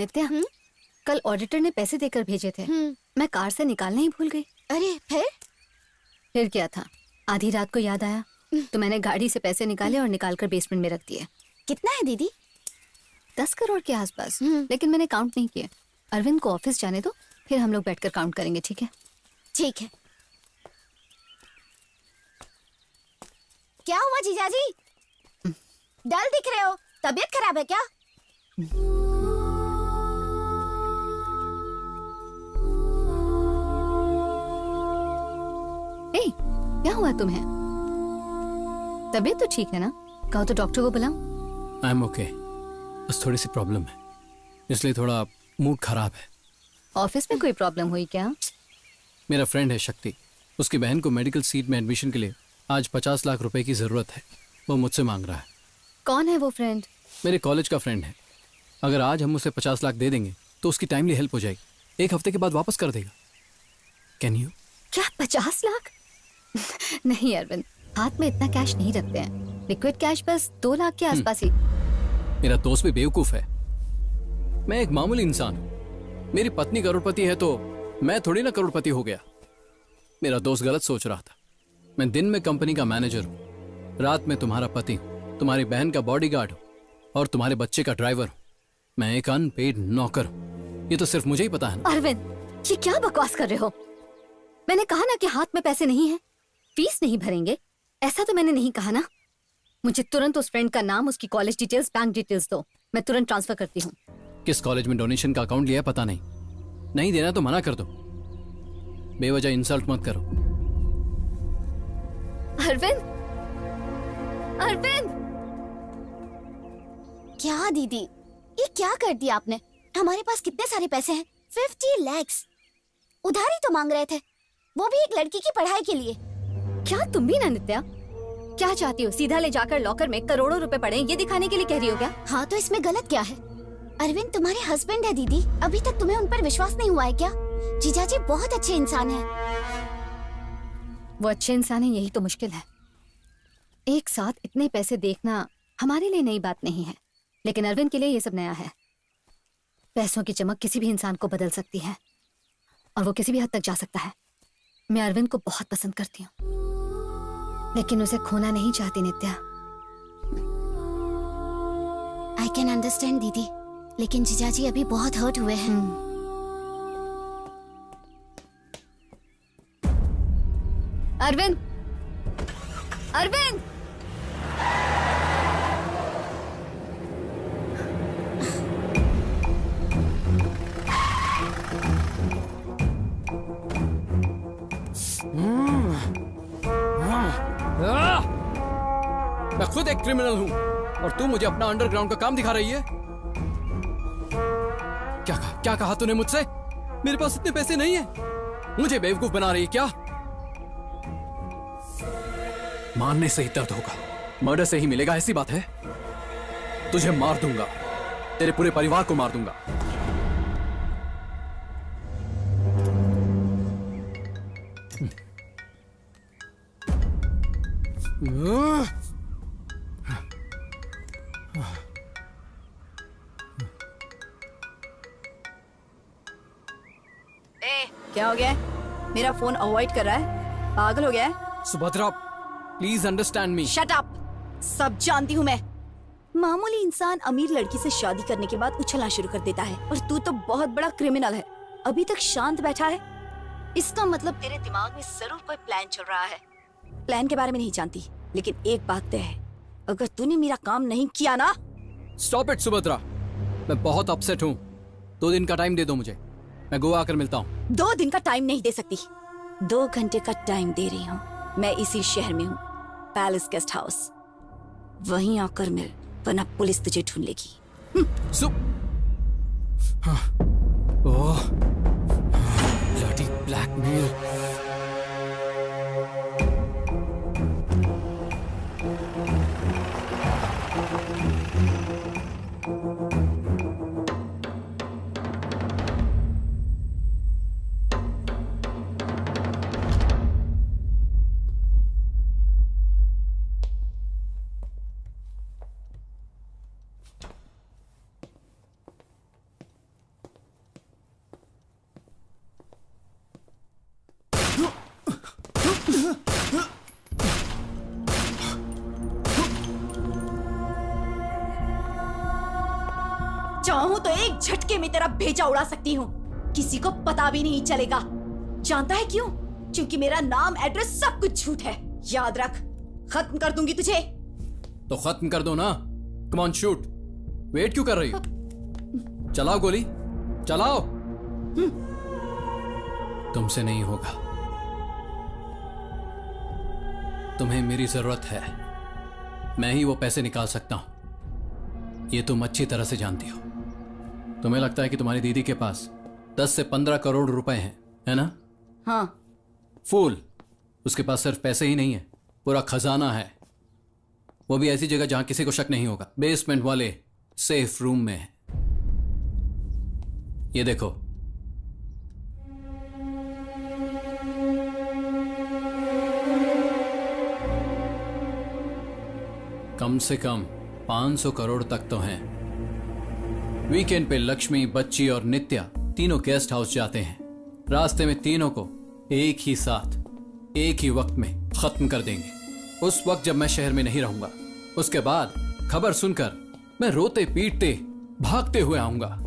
नित्या, कल ऑडिटर ने पैसे देकर भेजे थे। मैं कार से निकालना ही भूल गई। अरे फिर क्या था, आधी रात को याद आया तो मैंने गाड़ी से पैसे निकाले और निकालकर बेसमेंट में रख दिए। कितना है दीदी? 10 करोड़ के आसपास, लेकिन मैंने काउंट नहीं किया। अरविंद को ऑफिस जाने दो, फिर हम लोग बैठकर काउंट करेंगे, ठीक है? ठीक है। क्या हुआ जीजाजी? डल दिख रहे हो, तबीयत खराब है क्या? ए, क्या हुआ तुम्हें? तबीयत तो ठीक है ना? कहो तो डॉक्टर को बुलाऊं? आई एम ओके, बस थोड़ी सी प्रॉब्लम है, इसलिए थोड़ा मूड खराब है। ऑफिस में कोई प्रॉब्लम हुई क्या? मेरा फ्रेंड है शक्ति, उसकी बहन को मेडिकल सीट में एडमिशन के लिए आज 50 लाख रुपए की जरूरत है। वो मुझसे मांग रहा है। कौन है वो फ्रेंड? मेरे कॉलेज का फ्रेंड है। अगर आज हम उसे 50 लाख दे देंगे तो उसकी टाइमली हेल्प हो जाएगी। 1 हफ्ते के बाद वापस कर देगा। Can you? क्या 50 लाख? नहीं अरविंद, हाथ में इतना कैश नहीं रखते हैं। लिक्विड कैश बस 2 लाख के आसपास ही। मेरा दोस्त भी बेवकूफ है। मैं एक मामूली इंसान हूँ। मेरी पत्नी करोड़पति है तो मैं थोड़ी ना करोड़पति हो गया। मेरा दोस्त गलत सोच रहा था। मैं दिन में कंपनी का मैनेजर हूँ, रात में तुम्हारा पति हूँ, तुम्हारी बहन का बॉडीगार्ड हूँ और तुम्हारे बच्चे का ड्राइवर हूँ। मैं एक अनपेड नौकर हूँ। ये तो सिर्फ मुझे ही पता है ना। अरविंद, ये क्या बकवास कर रहे हो? मैंने कहा ना कि हाथ में पैसे नहीं है, फीस नहीं भरेंगे। ऐसा तो मैंने नहीं कहा ना। मुझे तुरंत उस फ्रेंड का नाम, उसकी कॉलेज डिटेल्स, बैंक डिटेल्स दो। मैं तुरंत ट्रांसफर करती हूँ। किस कॉलेज में डोनेशन का अकाउंट लिया पता नहीं। नहीं देना तो मना कर दो। बेवजह इंसल्ट मत करो। अरविंद, अरविंद! क्या दीदी, ये क्या कर दिया आपने? हमारे पास कितने सारे पैसे हैं? 50 लाख उधारी तो मांग रहे थे, वो भी एक लड़की की पढ़ाई के लिए। क्या तुम भी ना नित्या? क्या चाहती हो? सीधा ले जाकर लॉकर में करोड़ों रुपए पड़े ये दिखाने के लिए कह रही हो क्या? हाँ, तो इसमें गलत क्या है? अरविंद तुम्हारे हस्बैंड है दीदी, अभी तक तुम्हें उन पर विश्वास नहीं हुआ है क्या? जीजाजी बहुत अच्छे इंसान हैं। वो अच्छे इंसान है, यही तो मुश्किल है। एक साथ इतने पैसे देखना हमारे लिए नई बात नहीं है, लेकिन अरविंद के लिए ये सब नया है। पैसों की चमक किसी भी इंसान को बदल सकती है और वो किसी भी हद तक जा सकता है। मैं अरविंद को बहुत पसंद करती हूँ, लेकिन उसे खोना नहीं चाहती नित्या। आई कैन अंडरस्टैंड दीदी, लेकिन जीजाजी अभी बहुत हर्ट हुए हैं। अरविंद, अरविंद! मैं खुद एक क्रिमिनल हूं और तू मुझे अपना अंडरग्राउंड का काम दिखा रही है। क्या कहा तूने मुझसे? मेरे पास इतने पैसे नहीं है। मुझे बेवकूफ बना रही है क्या? मारने से ही दर्द होगा, मर्डर से ही मिलेगा, ऐसी बात है? तुझे मार दूंगा, तेरे पूरे परिवार को मार दूंगा। क्या हो गया है? मेरा फोन अवॉइड कर रहा है? पागल हो गया है? Subhadra, please understand me. Shut up! सब जानती हूँ मैं। मामूली इंसान अमीर लड़की से शादी करने के बाद उछलना शुरू कर देता है, और तू तो बहुत बड़ा क्रिमिनल है। अभी तक शांत बैठा है, इसका मतलब तेरे दिमाग में जरूर कोई प्लान चल रहा है। प्लान के बारे में नहीं जानती, लेकिन एक बात तय है, अगर तूने मेरा काम नहीं किया ना। स्टॉप इट सुभद्रा, मैं बहुत अपसेट हूँ। 2 दिन का टाइम दे दो मुझे, मैं गोवा आकर मिलता हूँ। 2 दिन का टाइम नहीं दे सकती, 2 घंटे का टाइम दे रही हूँ। मैं इसी शहर में हूँ, पैलेस गेस्ट हाउस। वहीं आकर मिल, वरना पुलिस तुझे ढूंढ लेगी। ओह, ब्लडी ब्लैकमेल। चाहूं तो एक झटके में तेरा भेजा उड़ा सकती हूँ, किसी को पता भी नहीं चलेगा। जानता है क्यों? क्योंकि मेरा नाम, एड्रेस सब कुछ झूठ है। याद रख, खत्म कर दूंगी तुझे। तो खत्म कर दो ना। Come on shoot. वेट क्यों कर रही हो? चलाओ गोली, चलाओ। तुमसे नहीं होगा। तुम्हें मेरी जरूरत है, मैं ही वो पैसे निकाल सकता हूं। ये तुम अच्छी तरह से जानती हो। तुम्हें लगता है कि तुम्हारी दीदी के पास 10 से 15 करोड़ रुपए हैं, है ना? हाँ। फूल, उसके पास सिर्फ पैसे ही नहीं है, पूरा खजाना है। वो भी ऐसी जगह जहां किसी को शक नहीं होगा। बेसमेंट वाले सेफ रूम में है। ये देखो। कम से कम 500 करोड़ तक तो हैं। वीकेंड पे लक्ष्मी, बच्ची और नित्या तीनों गेस्ट हाउस जाते हैं। रास्ते में तीनों को एक ही साथ, एक ही वक्त में खत्म कर देंगे। उस वक्त जब मैं शहर में नहीं रहूंगा, उसके बाद खबर सुनकर मैं रोते पीटते भागते हुए आऊंगा।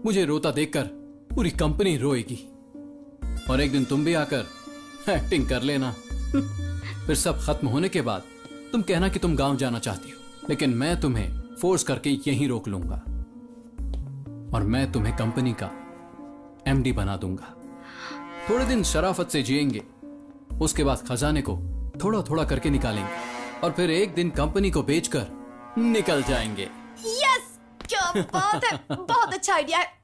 मुझे रोता देखकर पूरी कंपनी रोएगी। और एक दिन तुम भी आकर एक्टिंग कर लेना। फिर सब खत्म होने के बाद तुम कहना कि तुम गांव जाना चाहती हो, लेकिन मैं तुम्हें फोर्स करके यहीं रोक लूंगा और मैं तुम्हें कंपनी का एमडी बना दूंगा। थोड़े दिन शराफत से जिएंगे, उसके बाद खजाने को थोड़ा थोड़ा करके निकालेंगे और फिर एक दिन कंपनी को बेचकर निकल जाएंगे। यस, क्या बात है, बहुत अच्छा आइडिया है।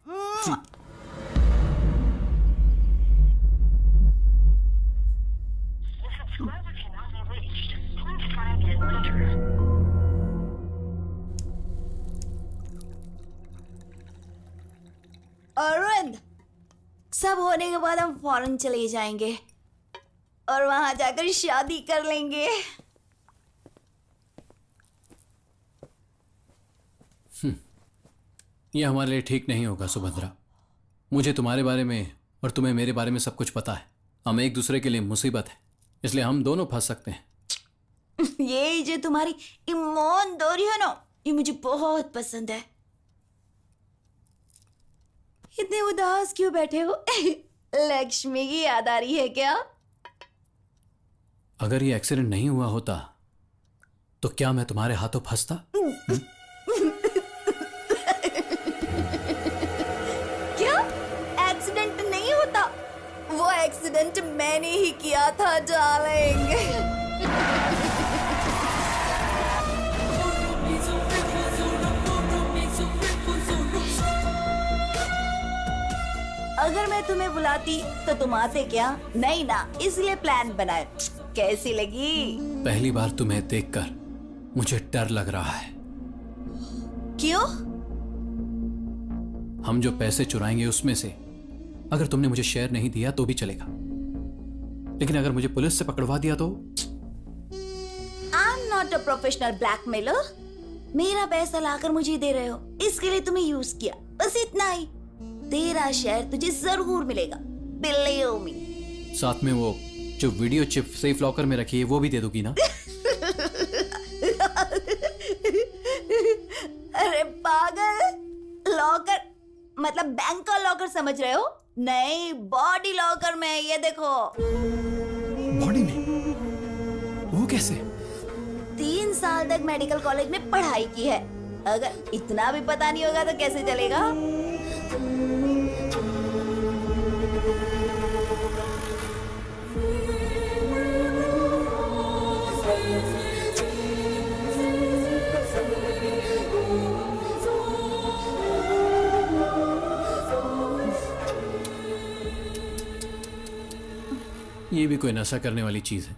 अरविंद, सब होने के बाद हम फौरन चले जाएंगे और वहां जाकर शादी कर लेंगे। यह हमारे लिए ठीक नहीं होगा सुभद्रा। मुझे तुम्हारे बारे में और तुम्हें मेरे बारे में सब कुछ पता है। हम एक दूसरे के लिए मुसीबत है, इसलिए हम दोनों फंस सकते हैं। ये जो तुम्हारी ईमानदारी है ना, ये मुझे बहुत पसंद है। इतने उदास क्यों बैठे हो? लक्ष्मी की याद आ रही है क्या? अगर ये एक्सीडेंट नहीं हुआ होता तो क्या मैं तुम्हारे हाथों फंसता? क्या एक्सीडेंट नहीं होता? वो एक्सीडेंट मैंने ही किया था डार्लिंग। अगर मैं तुम्हें बुलाती तो तुम आते क्या? नहीं ना, इसलिए प्लान बनाए। कैसी लगी? पहली बार तुम्हें देखकर मुझे डर लग रहा है। क्यों? हम जो पैसे चुराएंगे उसमें से अगर तुमने मुझे शेयर नहीं दिया तो भी चलेगा, लेकिन अगर मुझे पुलिस से पकड़वा दिया तो? I am not a professional blackmailer. मेरा पैसा लाकर मुझे दे रहे हो, इसके लिए तुम्हें यूज किया, बस इतना ही। तेरा शेयर तुझे जरूर मिलेगा, बिलीव मी। साथ में वो जो वीडियो चिप सेफ लॉकर में रखी है वो भी दे दोगी ना? अरे पागल, लॉकर मतलब बैंक का लॉकर समझ रहे हो? नहीं, बॉडी लॉकर में। ये देखो। बॉडी में? वो कैसे? 3 साल तक मेडिकल कॉलेज में पढ़ाई की है। अगर इतना भी पता नहीं होगा तो कैसे चलेगा? ये भी कोई नशा करने वाली चीज है।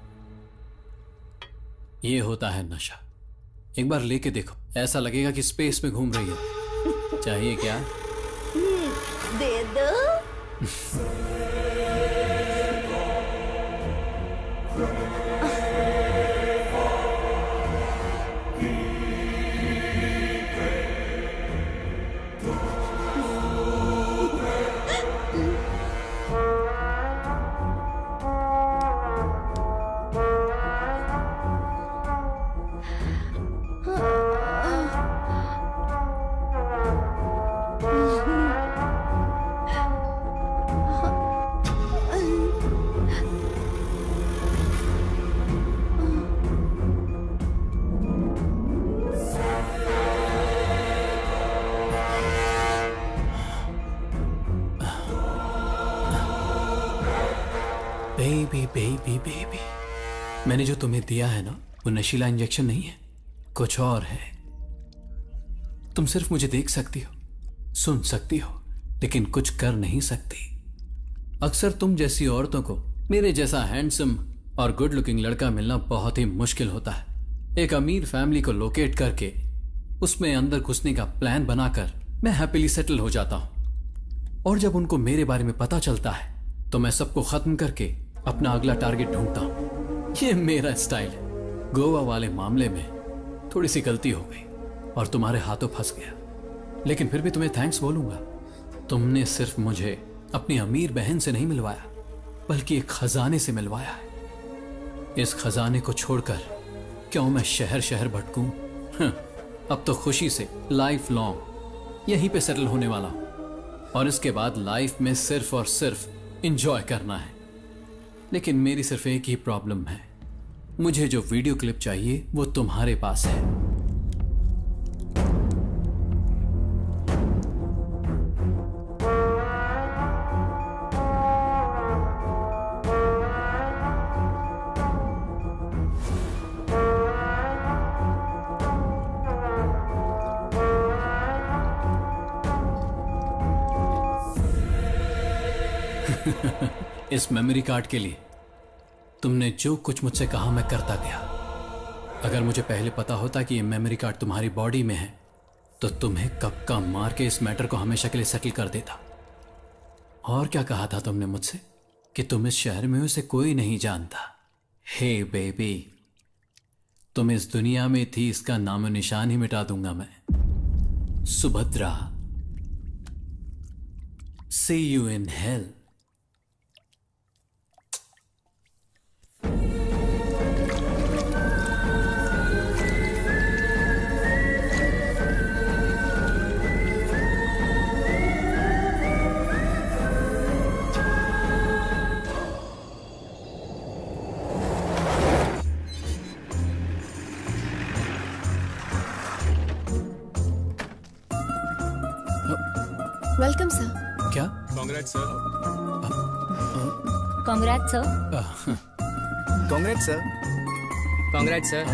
ये होता है नशा। एक बार लेके देखो, ऐसा लगेगा कि स्पेस में घूम रही है। चाहिए क्या? दे दो। बेबी बेबी बेबी, मैंने जो तुम्हें दिया है ना, वो नशीला इंजेक्शन नहीं है, कुछ और है। तुम सिर्फ मुझे देख सकती हो, सुन सकती हो, लेकिन कुछ कर नहीं सकती। अक्सर तुम जैसी औरतों को मेरे जैसा हैंडसम और गुड लुकिंग लड़का मिलना बहुत ही मुश्किल होता है। एक अमीर फैमिली को लोकेट करके उसमें अंदर घुसने का प्लान बनाकर मैं हैप्पीली सेटल हो जाता हूं। और जब उनको मेरे बारे में पता चलता है तो मैं सबको खत्म करके अपना अगला टारगेट ढूंढता हूं। ये मेरा स्टाइल है। गोवा वाले मामले में थोड़ी सी गलती हो गई और तुम्हारे हाथों फंस गया, लेकिन फिर भी तुम्हें थैंक्स बोलूंगा। तुमने सिर्फ मुझे अपनी अमीर बहन से नहीं मिलवाया, बल्कि एक खजाने से मिलवाया है। इस खजाने को छोड़कर क्यों मैं शहर शहर भटकूं? अब तो खुशी से लाइफ लॉन्ग यहीं पे सेटल होने वाला हूं, और इसके बाद लाइफ में सिर्फ और सिर्फ एंजॉय करना है। लेकिन मेरी सिर्फ एक ही प्रॉब्लम है, मुझे जो वीडियो क्लिप चाहिए वो तुम्हारे पास है। इस मेमोरी कार्ड के लिए तुमने जो कुछ मुझसे कहा मैं करता गया। अगर मुझे पहले पता होता कि ये मेमोरी कार्ड तुम्हारी बॉडी में है तो तुम्हें कब का मार के इस मैटर को हमेशा के लिए सेटल कर देता। और क्या कहा था तुमने मुझसे कि तुम इस शहर में उसे कोई नहीं जानता। हे बेबी, तुम इस दुनिया में थी इसका नामो निशान ही मिटा दूंगा मैं। Subhadra, see you in hell. Welcome sir. क्या? Congrats sir. Congrats sir. Congrats sir. Congrats sir.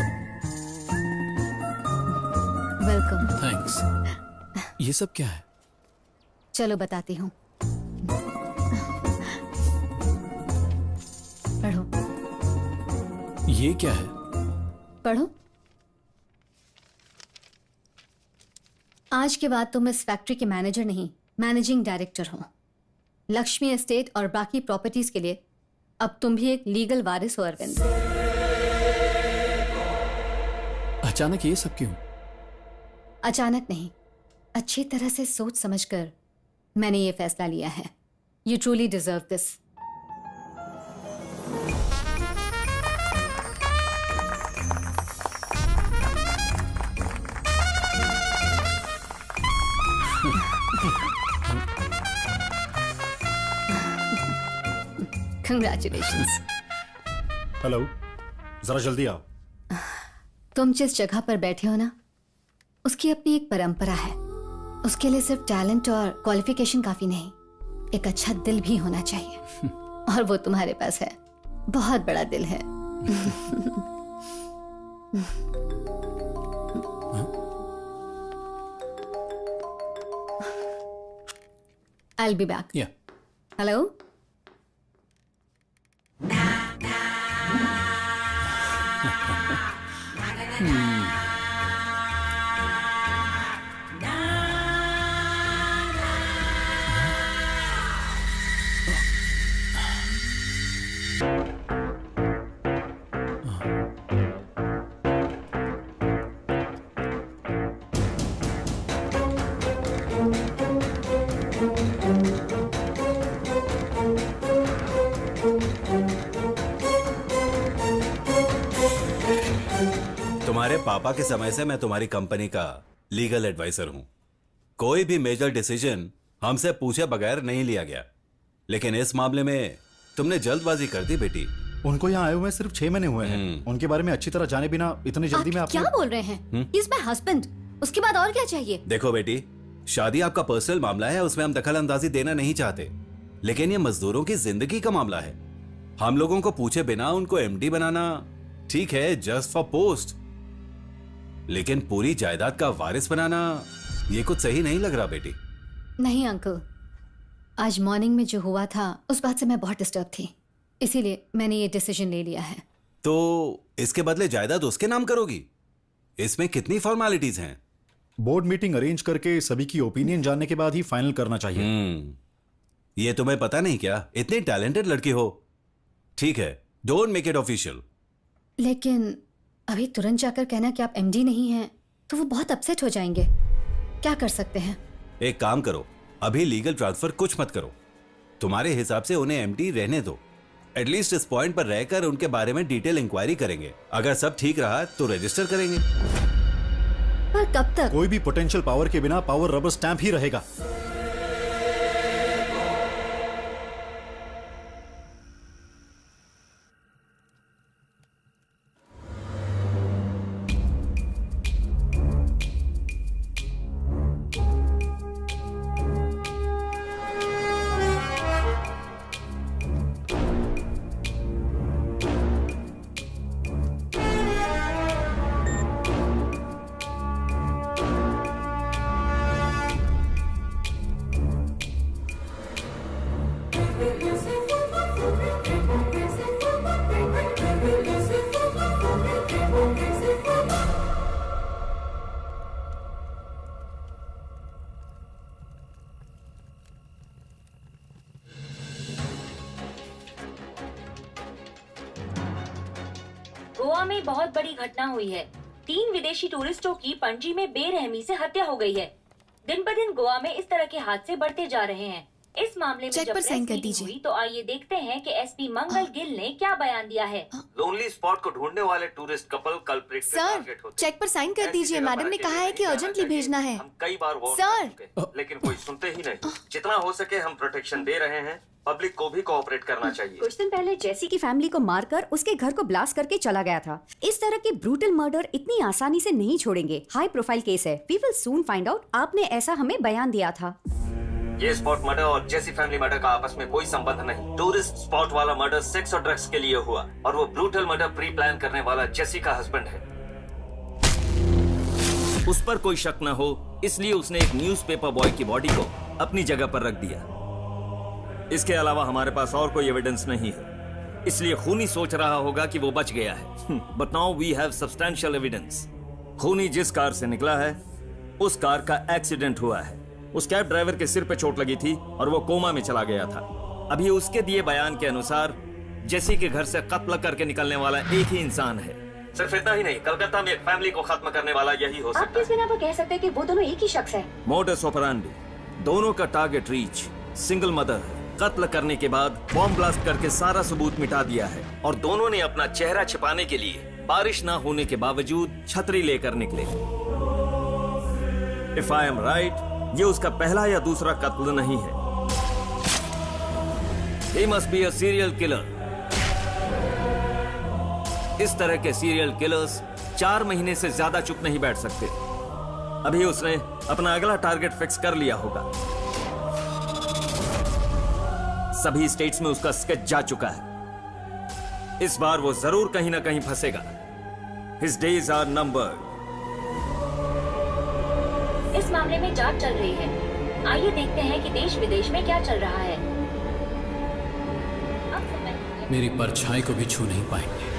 Welcome. Thanks. ये सब क्या है? चलो बताती हूँ। पढ़ो। ये क्या है? पढ़ो। आज के बाद तुम इस फैक्ट्री के मैनेजर नहीं, मैनेजिंग डायरेक्टर हो। लक्ष्मी एस्टेट और बाकी प्रॉपर्टीज के लिए अब तुम भी एक लीगल वारिस हो अरविंद। अचानक ये सब क्यों? अचानक नहीं, अच्छी तरह से सोच समझकर मैंने ये फैसला लिया है। You truly deserve this. Congratulations. Hello, जरा जल्दी आओ। तुम जिस जगह पर बैठे हो ना, उसकी अपनी एक परंपरा है। उसके लिए सिर्फ टैलेंट और क्वालिफिकेशन काफी नहीं, एक अच्छा दिल भी होना चाहिए। और वो तुम्हारे पास है, बहुत बड़ा दिल है। I'll be back. Yeah. Hello? तुम्हारे पापा के समय से मैं तुम्हारी कंपनी का लीगल एडवाइजर हूं। कोई भी मेजर डिसीजन हमसे पूछे बगैर नहीं लिया गया, लेकिन इस मामले में तुमने जल्दबाजी कर दी बेटी। उनको यहाँ आए हुए सिर्फ 6 महीने हुए हैं। उनके बारे में अच्छी तरह जाने बिना इतनी जल्दी में आप क्या बोल रहे हैं? He's my husband. उसके बाद और क्या चाहिए? देखो बेटी, शादी आपका पर्सनल मामला है, उसमें हम दखल अंदाजी देना नहीं चाहते, लेकिन ये मजदूरों की जिंदगी का मामला है। हम लोगों को पूछे बिना उनको एमडी बनाना ठीक है, जस्ट फॉर पोस्ट, लेकिन पूरी जायदाद का वारिस बनाना ये कुछ सही नहीं लग रहा बेटी। नहीं अंकल, आज मॉर्निंग में जो हुआ था उस बात से मैं बहुत डिस्टर्ब थी, इसीलिए मैंने ये डिसीजन ले लिया है। तो इसके बदले जायदाद उसके नाम करोगी? इसमें कितनी फॉर्मेलिटीज हैं? बोर्ड मीटिंग अरेंज करके सभी की ओपिनियन जानने के बाद ही फाइनल करना चाहिए। ये तुम्हें पता नहीं क्या? इतनी टैलेंटेड लड़की हो। ठीक है, डोंट मेक इट ऑफिशियल। लेकिन अभी तुरंत जाकर कहना कि आप एमडी नहीं हैं तो वो बहुत अपसेट हो जाएंगे। क्या कर सकते हैं? एक काम करो, अभी लीगल ट्रांसफर कुछ मत करो। तुम्हारे हिसाब से उन्हें एमडी रहने दो। एटलीस्ट इस पॉइंट पर रहकर उनके बारे में डिटेल इंक्वायरी करेंगे। अगर सब ठीक रहा तो रजिस्टर करेंगे। पर कब तक? कोई भी पोटेंशियल पावर के बिना पावर रबर स्टैंप ही रहेगा। गोवा में बहुत बड़ी घटना हुई है। 3 विदेशी टूरिस्टों की पणजी में बेरहमी से हत्या हो गई है। दिन ब दिन गोवा में इस तरह के हादसे बढ़ते जा रहे हैं। इस मामले में चेक जब पर प्रेस साइन कर मीटिंग दीजिए। हुई तो आइए देखते हैं कि एसपी मंगल गिल ने क्या बयान दिया है। लोनली स्पॉट को ढूंढने वाले टूरिस्ट कपल कल्प्रिट के सर, टारगेट होते चेक पर साइन कर ऐसी दीजिए। जगह मैडम ने पर कहा है कि अकेले अर्जेंटली नहीं भेजना जाना है। चाहिए। हम कई बार वार्न सर। कर चुके हैं, लेकिन कोई सुनते ही नहीं। जितना हो सके हम प्रोटेक्शन दे रहे हैं। पब्लिक को भी कोऑपरेट करना चाहिए। कुछ दिन पहले जेसी की फैमिली को मारकर उसके घर को ब्लास्ट करके चला गया था। इस तरह के ब्रूटल मर्डर इतनी आसानी से नहीं छोड़ेंगे। हाई प्रोफाइल केस है। We will soon find out. आपने ऐसा हमें बयान दिया था। ये स्पॉट मर्डर और जेसी फैमिली मर्डर का आपस में कोई संबंध नहीं। टूरिस्ट स्पॉट वाला मर्डर सेक्स और ड्रग्स के लिए हुआ और वो ब्रूटल मर्डर प्री प्लान करने वाला जेसी का हस्बैंड है। उस पर कोई शक न हो, इसलिए उसने एक न्यूज़पेपर बॉय की बॉडी को अपनी जगह पर रख दिया। इसके अलावा हमारे पास और कोई एविडेंस नहीं है, इसलिए खूनी सोच रहा होगा कि वो बच गया है। But now we have substantial evidence. खूनी जिस कार से निकला है उस कार का एक्सीडेंट हुआ है। उस कैब ड्राइवर के सिर पे चोट लगी थी और वो कोमा में चला गया था। अभी उसके दिए बयान के अनुसार जेसी के घर से कत्ल करके निकलने वाला एक ही इंसान है। सिर्फ इतना ही नहीं, कलकत्ता में एक फैमिली को खत्म करने वाला यही हो आप सकता किस है। बिना पर कह सकते हैं कि वो दोनों एक ही शख्स है? मोडस ऑपरेंडी, दोनों का टारगेट रीच सिंगल मदर है। कत्ल करने के बाद बॉम्ब ब्लास्ट करके सारा सबूत मिटा दिया है और दोनों ने अपना चेहरा छिपाने के लिए बारिश ना होने के बावजूद छतरी लेकर निकले। इफ आई एम राइट, ये उसका पहला या दूसरा कत्ल नहीं है। He must be a serial killer। इस तरह के सीरियल किलर्स 4 महीने से ज्यादा चुप नहीं बैठ सकते। अभी उसने अपना अगला टारगेट फिक्स कर लिया होगा। सभी स्टेट्स में उसका स्केच जा चुका है। इस बार वो जरूर कहीं ना कहीं फंसेगा। His days are numbered। इस मामले में जांच चल रही है। आइए देखते हैं कि देश विदेश में क्या चल रहा है। अब समय मेरी परछाई को भी छू नहीं पाएंगे।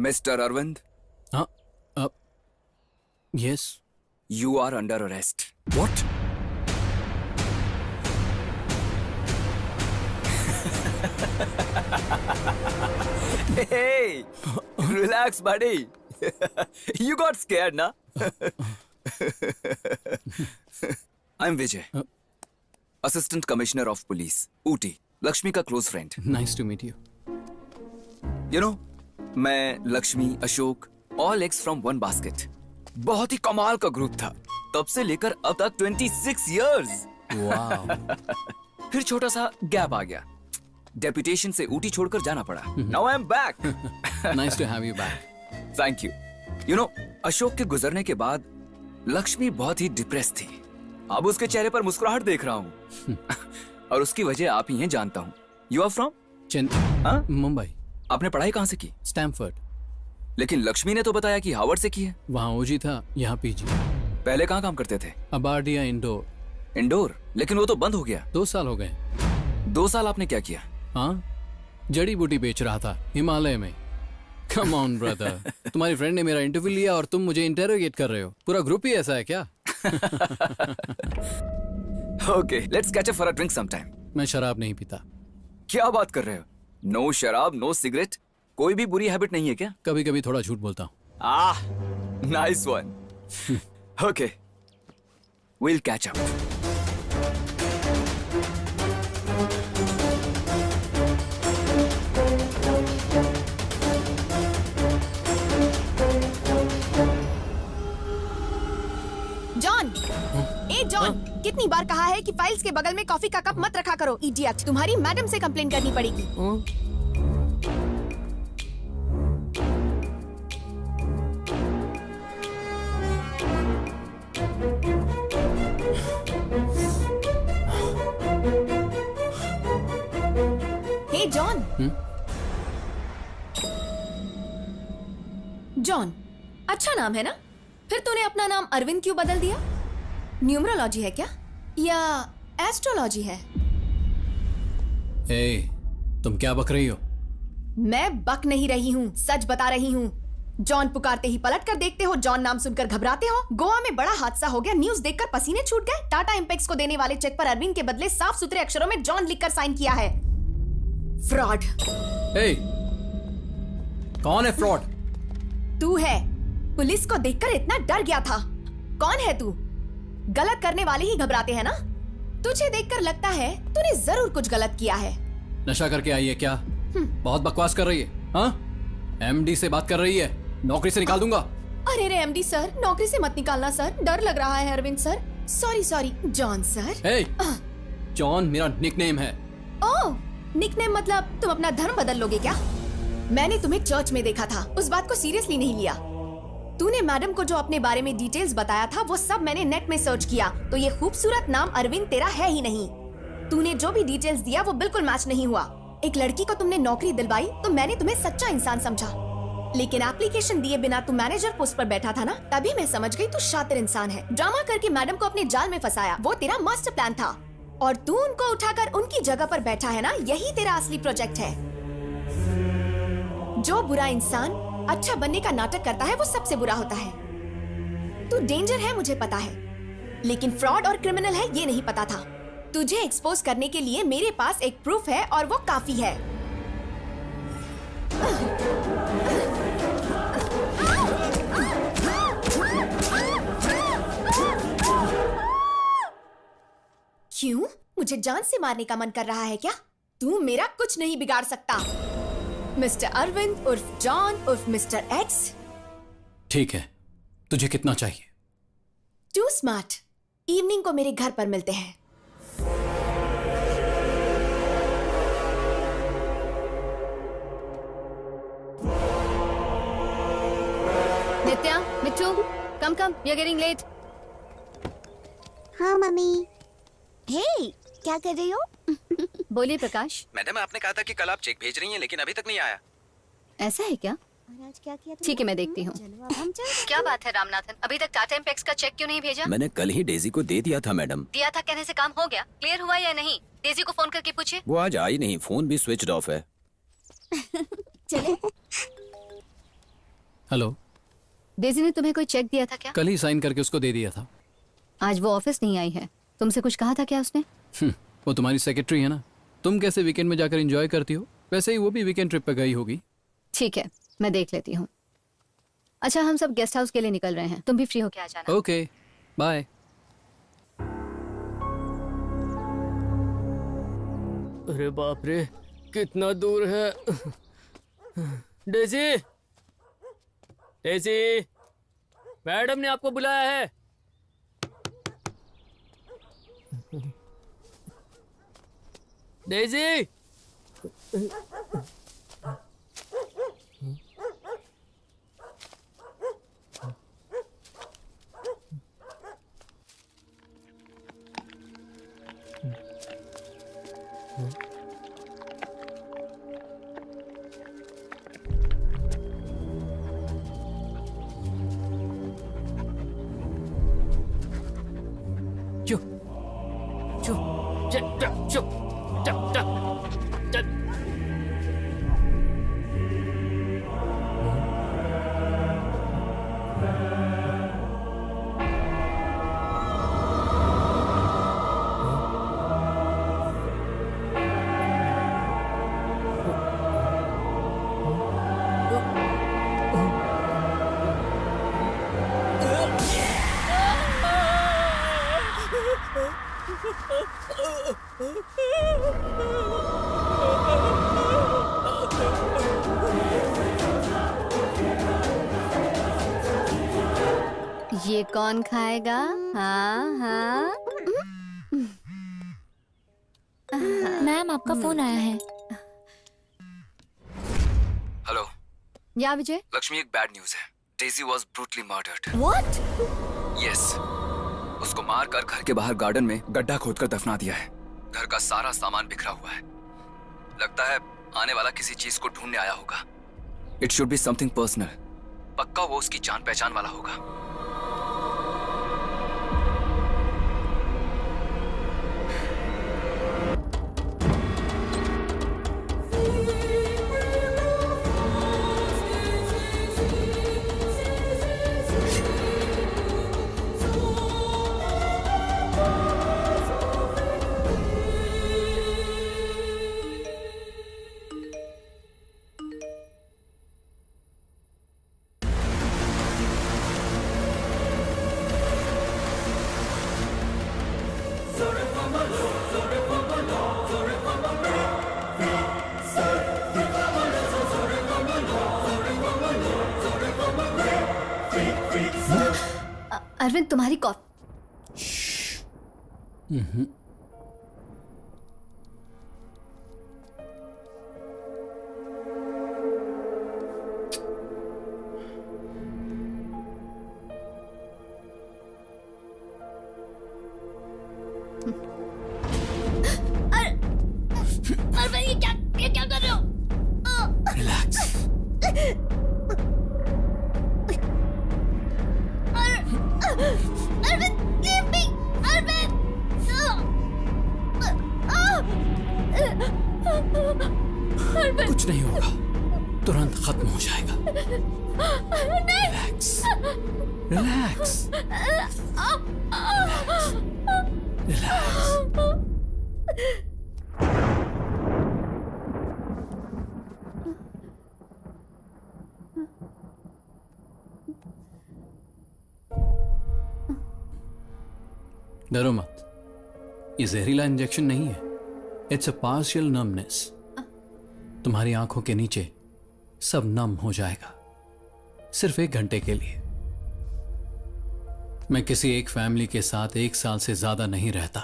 Mr. Arvind, हाँ, yes. you are under arrest. What? Hey, relax, buddy. You got scared, na? I'm Vijay, Assistant Commissioner of Police, Ooty, Lakshmi का close friend. Nice to meet you. You know, मैं, Lakshmi, Ashok, all eggs from one basket. बहुत ही कमाल का group था। तब से लेकर अब तक 26 इयर्स। वाह। फिर छोटा सा गैप आ गया, डेपुटेशन से ऊटी छोड़कर जाना पड़ा। Now I am back. Nice to have you back. Thank you. You know, Ashok के गुजरने के बाद लक्ष्मी बहुत ही डिप्रेस थी। अब उसके चेहरे पर मुस्कुराहट देख रहा हूँ। और उसकी वजह आप ही हैं, जानता हूँ। You are from? हाँ? मुंबई। आपने पढ़ाई कहाँ से की? स्टैमफोर्ड। लेकिन लक्ष्मी ने तो बताया कि हार्वर्ड से की है। वहाँ ओजी था, यहाँ पीजी। पहले कहाँ काम करते थे? अबार्डिया इंडोर। इंडोर? लेकिन वो तो बंद हो गया। 2 साल हो गए। 2 साल आपने क्या किया? हाँ, जड़ी बूटी बेच रहा था हिमालय में। कम ऑन ब्रदर, तुम्हारी फ्रेंड ने मेरा इंटरव्यू लिया और तुम मुझे इंटेरोगेट कर रहे हो। पूरा ग्रुप ही ऐसा है क्या? Okay, let's catch up for a drink sometime. मैं शराब नहीं पीता। क्या बात कर रहे हो? नो शराब, नो सिगरेट, कोई भी बुरी हैबिट नहीं है क्या? कभी कभी थोड़ा झूठ बोलता हूँ। Ah, nice one. Okay, will catch up. John, ए जॉन, कितनी बार कहा है कि फाइल्स के बगल में कॉफी का कप मत रखा करो, इडियट। तुम्हारी मैडम से कंप्लेन करनी पड़ेगी। हे जॉन। जॉन, अच्छा नाम है ना? फिर तूने अपना नाम अरविंद क्यों बदल दिया? न्यूमरोलॉजी है क्या, या एस्ट्रोलॉजी है? ए, तुम क्या बक रही हो? मैं बक नहीं रही हूँ, सच बता रही हूँ। जॉन पुकारते ही पलट कर देखते हो, जॉन नाम सुनकर घबराते हो। गोवा में बड़ा हादसा हो गया, न्यूज़ देखकर पसीने छूट गए। टाटा इम्पैक्स को देने वाले चेक पर अरविंद के बदले साफ सुथरे अक्षरों में जॉन लिखकर साइन किया है। फ्रॉड। ए, कौन है फ्रॉड? तू है। पुलिस को देखकर इतना डर गया था। कौन है तू? गलत करने वाले ही घबराते हैं ना? तुझे देखकर लगता है तूने जरूर कुछ गलत किया है। नशा करके आई है क्या? बहुत बकवास कर रही है। हाँ, एमडी से बात कर रही है, नौकरी से निकाल दूंगा। अरे रे एमडी सर, नौकरी से मत निकालना सर, डर लग रहा है। Arvind sir, sorry sorry. John sir. ए, जॉन मेरा निकनेम है। ओह, निकनेम मतलब तुम अपना धर्म बदल लोगे क्या? मैंने तुम्हें चर्च में देखा था, उस बात को सीरियसली नहीं लिया। तूने मैडम को जो अपने बारे में डिटेल्स बताया था वो सब मैंने नेट में सर्च किया, तो ये खूबसूरत नाम अरविंद तेरा है ही नहीं। तूने जो भी डिटेल्स दिया वो बिल्कुल मैच नहीं हुआ। एक लड़की को तुमने नौकरी दिलवाई तो मैंने तुम्हें सच्चा इंसान समझा, लेकिन एप्लीकेशन दिए बिना तू मैनेजर पोस्ट पर बैठा था ना, तभी मैं समझ गई तू शातिर इंसान है। ड्रामा करके मैडम को अपने जाल में फंसाया, वो तेरा मास्टर प्लान था। और तू उनको उठाकर उनकी जगह पर बैठा है ना, यही तेरा असली प्रोजेक्ट है। जो बुरा इंसान अच्छा बनने का नाटक करता है वो सबसे बुरा होता है। तू डेंजर है मुझे पता है, लेकिन फ्रॉड और क्रिमिनल है ये नहीं पता था। तुझे एक्सपोज करने के लिए मेरे पास एक प्रूफ है और वो काफी है। क्यों? मुझे जान से मारने का मन कर रहा है क्या? तू मेरा कुछ नहीं बिगाड़ सकता। मिस्टर अरविंद उर्फ जॉन उर्फ मिस्टर एक्स। ठीक है, तुझे कितना चाहिए? To smart. इवनिंग को मेरे घर पर मिलते हैं। नित्या, मिट्टू, कम कम, वी आर गेटिंग लेट। हाँ मम्मी। हे, क्या कर रही हो? बोलिए प्रकाश। मैडम, आपने कहा था कि कल आप चेक भेज रही हैं, लेकिन अभी तक नहीं आया। ऐसा है क्या? और आज क्या किया तुमने? ठीक है, मैं देखती हूँ। चलो अब हम चलते हैं। क्या बात है रामनाथन, अभी तक टाटा इम्पैक्स का चेक क्यों नहीं भेजा? मैंने कल ही डेजी को दे दिया था मैडम। दिया था कहने से काम हो गया? क्लियर हुआ या नहीं? डेजी को फोन करके पूछे। वो आज आई नहीं, फोन भी स्विच ऑफ है। चले। हेलो, डेजी ने तुम्हें कोई चेक दिया था क्या? कल ही साइन करके उसको दे दिया था। आज वो ऑफिस नहीं आई है, तुमसे कुछ कहा था क्या उसने? वो तुम्हारी सेक्रेटरी है ना। तुम कैसे वीकेंड में जाकर एंजॉय करती हो, वैसे ही वो भी वीकेंड ट्रिप पे गई होगी। ठीक है, मैं देख लेती हूँ। अच्छा, हम सब गेस्ट हाउस के लिए निकल रहे हैं, तुम भी फ्री होके आ जाना। Okay, bye. अरे बाप रे, कितना दूर है। डेजी, डेजी, मैडम ने आपको बुलाया है। डेजी, चुप चुप चुप चुप चुप चुप चुप चुप। ये कौन खाएगा? हाँ हाँ। मैम आपका फोन आया है। हेलो या विजय? लक्ष्मी, एक बैड न्यूज है। Daisy was brutally murdered. What? Yes, उसको मार कर घर के बाहर गार्डन में गड्ढा खोदकर दफना दिया है। घर का सारा सामान बिखरा हुआ है। लगता है आने वाला किसी चीज को ढूंढने आया होगा। It should be something personal. पक्का वो उसकी जान पहचान वाला होगा। अरविंद, तुम्हारी कॉफी। अरविंद, ये क्या कर रहे हो? Relax. Arvind, leave me! Arvind! Arvind! कुछ नहीं होगा, तुरंत खत्म हो जाएगा। Relax, relax, relax. डरो मत, ये जहरीला इंजेक्शन नहीं है। It's a partial numbness. तुम्हारी आंखों के नीचे सब नम हो जाएगा, सिर्फ 1 घंटे के लिए। मैं किसी एक फैमिली के साथ 1 साल से ज्यादा नहीं रहता।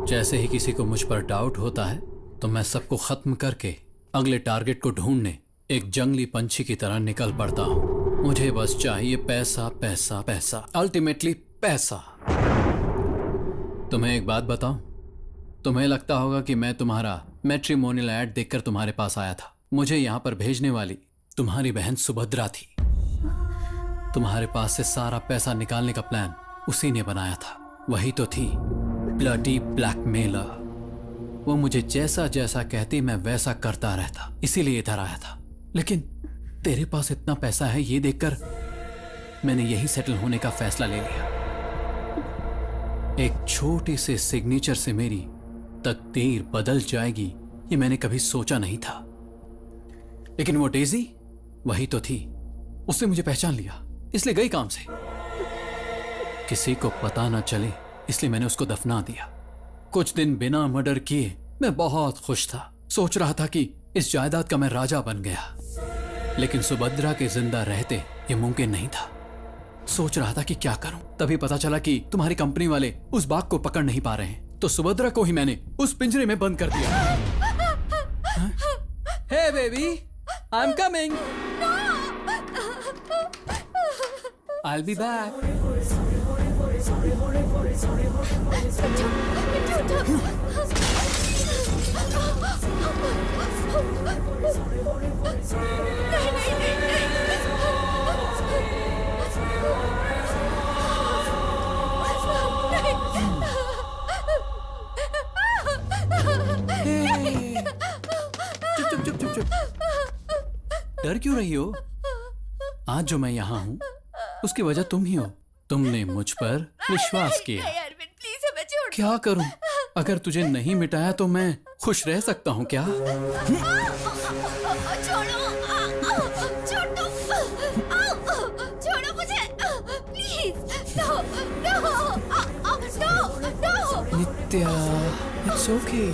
जैसे ही किसी को मुझ पर डाउट होता है तो मैं सबको खत्म करके अगले टारगेट को ढूंढने एक जंगली पंछी की तरह निकल पड़ता हूं। मुझे बस चाहिए पैसा, पैसा, पैसा, अल्टीमेटली पैसा। तुम्हें एक बात बताऊं, तुम्हें लगता होगा कि मैं तुम्हारा मैट्रिमोनियल ऐड देखकर तुम्हारे पास आया था। मुझे यहां पर भेजने वाली तुम्हारी बहन सुभद्रा थी। तुम्हारे पास से सारा पैसा निकालने का प्लान उसी ने बनाया था। वही तो थी ब्लडी ब्लैकमेलर। वो मुझे जैसा जैसा कहती मैं वैसा करता रहता, इसीलिए इधर आया था। लेकिन तेरे पास इतना पैसा है ये देखकर मैंने यही सेटल होने का फैसला ले लिया। एक छोटी से सिग्नेचर से मेरी तकदीर बदल जाएगी ये मैंने कभी सोचा नहीं था। लेकिन वो डेजी वही तो थी। उसने मुझे पहचान लिया, इसलिए गई काम से। किसी को पता ना चले इसलिए मैंने उसको दफना दिया। कुछ दिन बिना मर्डर किए मैं बहुत खुश था। सोच रहा था कि इस जायदाद का मैं राजा बन गया। लेकिन सुभद्रा के जिंदा रहते ये मुमकिन नहीं था। सोच रहा था कि क्या करूं, तभी पता चला कि तुम्हारी कंपनी वाले उस बाघ को पकड़ नहीं पा रहे हैं, तो सुभद्रा को ही मैंने उस पिंजरे में बंद कर दिया। Hey baby, I am coming, I will be back. चुप चुप चुप चुप चुप। डर क्यों रही हो? आज जो मैं यहाँ हूँ उसकी वजह तुम ही हो। तुमने मुझ पर विश्वास किया। अरविंद प्लीज हमें छोड़ क्या करूं? अगर तुझे नहीं मिटाया तो मैं खुश रह सकता हूँ क्या? छोड़ो मुझे please. No Nitya, it's okay.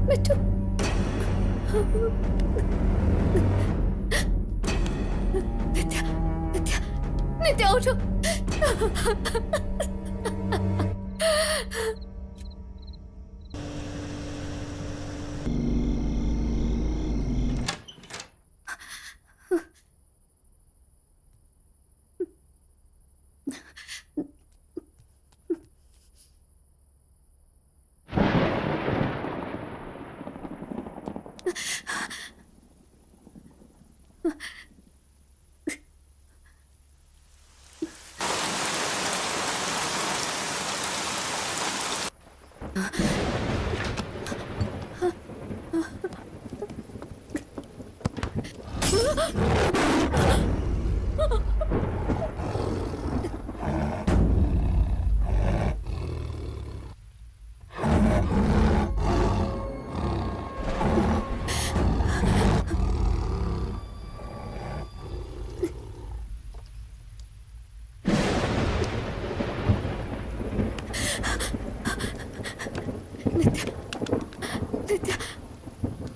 Mittu Nitya Nitya उठो।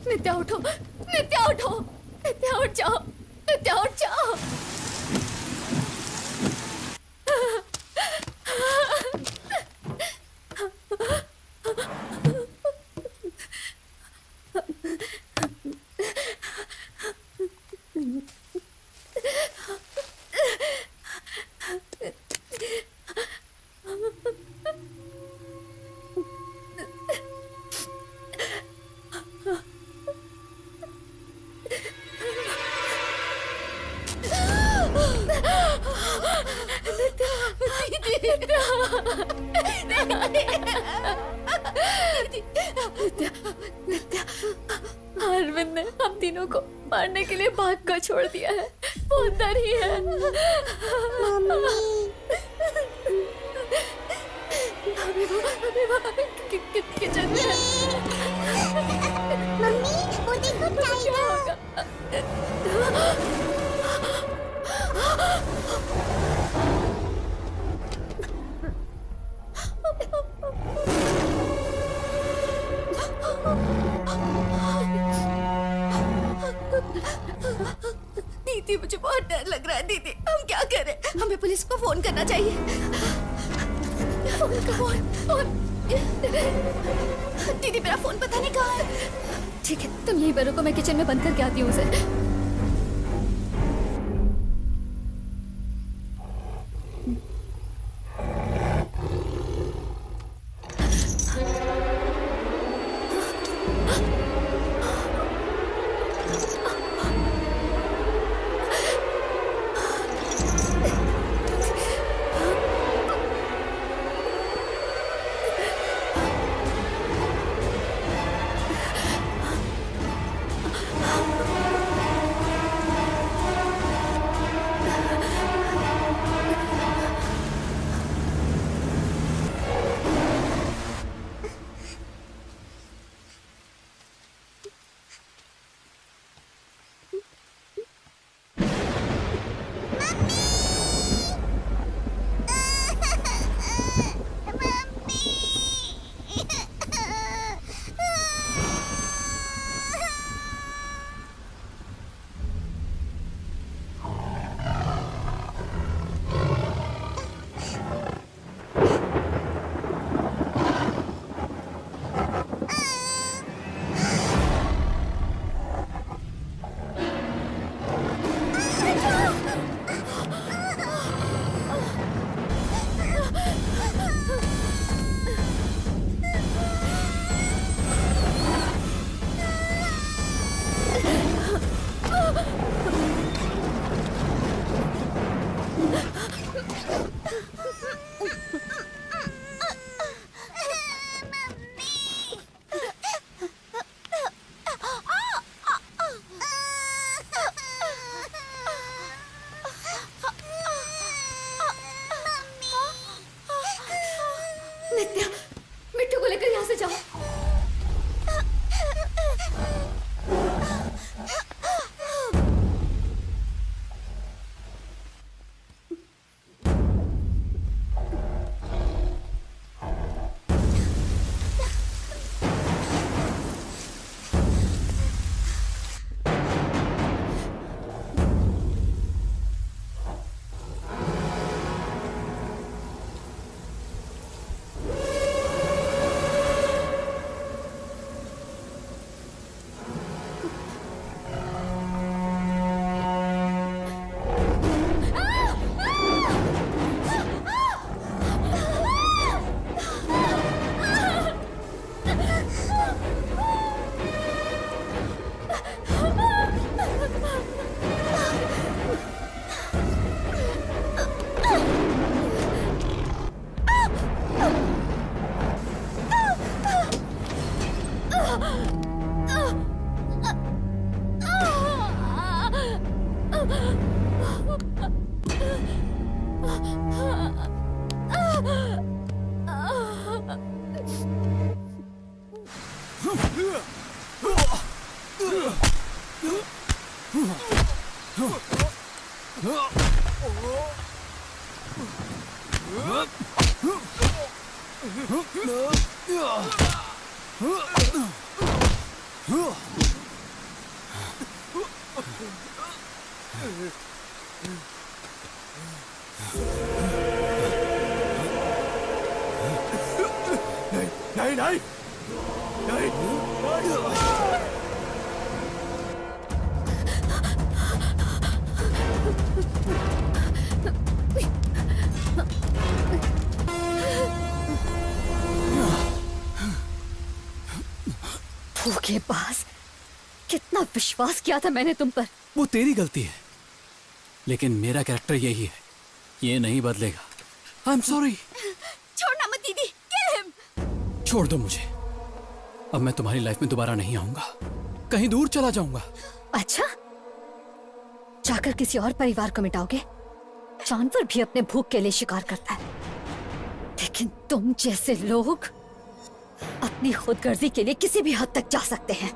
नित्या उठो, नित्या उठो, नित्या उठ जाओ, नित्या उठ जाओ। अरविंद ने हम तीनों को मारने के लिए भाग कर छोड़ दिया है। वो अंदर ही है। अभी वो किचन में है। मम्मी वो देखो टाइगर। दीदी मुझे बहुत डर लग रहा है। दीदी हम क्या करें? हमें पुलिस को फोन करना चाहिए। फोन। दीदी मेरा फोन पता नहीं कहाँ है। ठीक है, तुम यही पर रुको, मैं किचन में बंद करके आती हूँ उसे। नहीं नहीं नहीं धोखेबाज, कितना विश्वास किया था मैंने तुम पर। वो तेरी गलती है, लेकिन मेरा कैरेक्टर यही है, ये नहीं बदलेगा। I am sorry. छोड़ना मत दीदी, किल हिम। छोड़ दो मुझे, अब मैं तुम्हारी लाइफ में दोबारा नहीं आऊंगा, कहीं दूर चला जाऊंगा। अच्छा, जाकर किसी और परिवार को मिटाओगे? जानवर भी अपने भूख के लिए शिकार करता है, लेकिन तुम जैसे लोग अपनी खुदगर्जी के लिए किसी भी हद तक जा सकते हैं।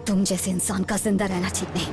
तुम जैसे इंसान का जिंदा रहना ठीक नहीं।